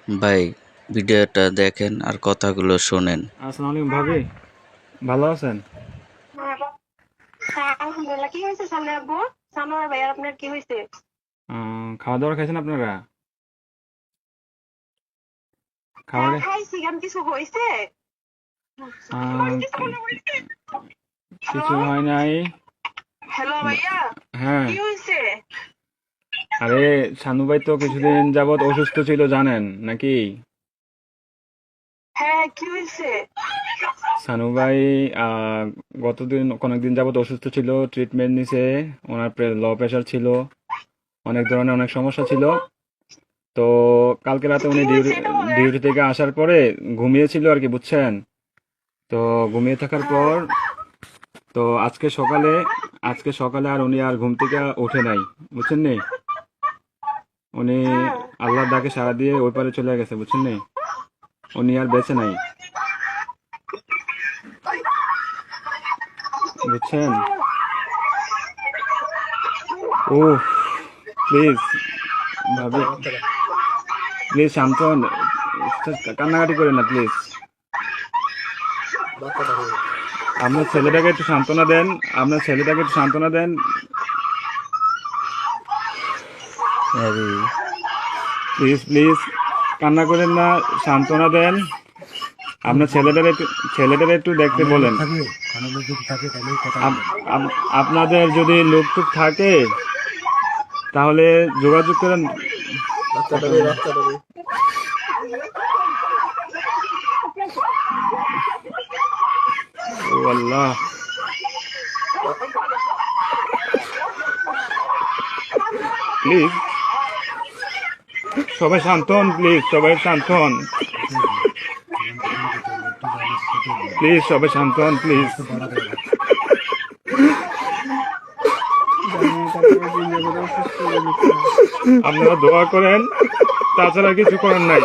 ভাই ভিডিওটা দেখেন আর কথাগুলো শোনেন। আসসালামু আলাইকুম ভাবি, ভালো আছেন? হ্যাঁ, আলহামদুলিল্লাহ। কি হয়েছে সামনে আব্বু? সানোয়ার ভাইয়ার আপনার কি হয়েছে? খাওয়া দাওয়া খাইছেন আপনারা? খাবার হ্যাঁ, খাইছি। কেন কিছু হয়েছে? কিছু হয় নাই। হ্যালো ভাইয়া, হ্যাঁ, কি হয়েছে? আরে শানু ভাই তো কিছুদিন যাবত অসুস্থ ছিল জানেন নাকি? হ্যাঁ, কি হয়েছে? শানু ভাই আহ, অনেকদিন যাবত অসুস্থ ছিল, ট্রিটমেন্ট নিছে। ওনার লো প্রেশার ছিল, অনেক ধরনের অনেক সমস্যা ছিল। তো কালকে রাতে উনি কি হয়েছে এটা বলেন? ডিউটি থেকে আসার পরে ঘুমিয়েছিল আর কি, বুঝছেন? তো ঘুমিয়ে থাকার হ্যাঁ, পর তো আজকে সকালে আর উনি আর ঘুম থেকে ওঠে নাই, বুঝছেন নি? উনি হ্যাঁ। আল্লাহর ডাকে সাড়া দিয়ে ওই পারে চলে গেছে, বুঝছেন নি? উনি আর বেঁচে নাই, বুঝছেন? ও প্লিজ ভাবি, প্লিজ শান্ত হন, কান্নাকাটি করেন না প্লিজ। আপনার ছেলেটাকে একটু সান্ত্বনা দেন। আরে প্লিজ প্লিজ, কান্না করেন না, সান্ত্বনা দেন। আপনার ছেলেটার একটু দেখতে বলেন। আপনাদের যদি লোক টুক থাকে তাহলে যোগাযোগ করেন। ও আল্লাহ, প্লিজ সবাই শান্ত হন, প্লিজ সবাই শান্ত হন, প্লিজ সবাই শান্ত হন, প্লিজ। আপনারা দোয়া করেন, তাছাড়া কিছু করার নাই।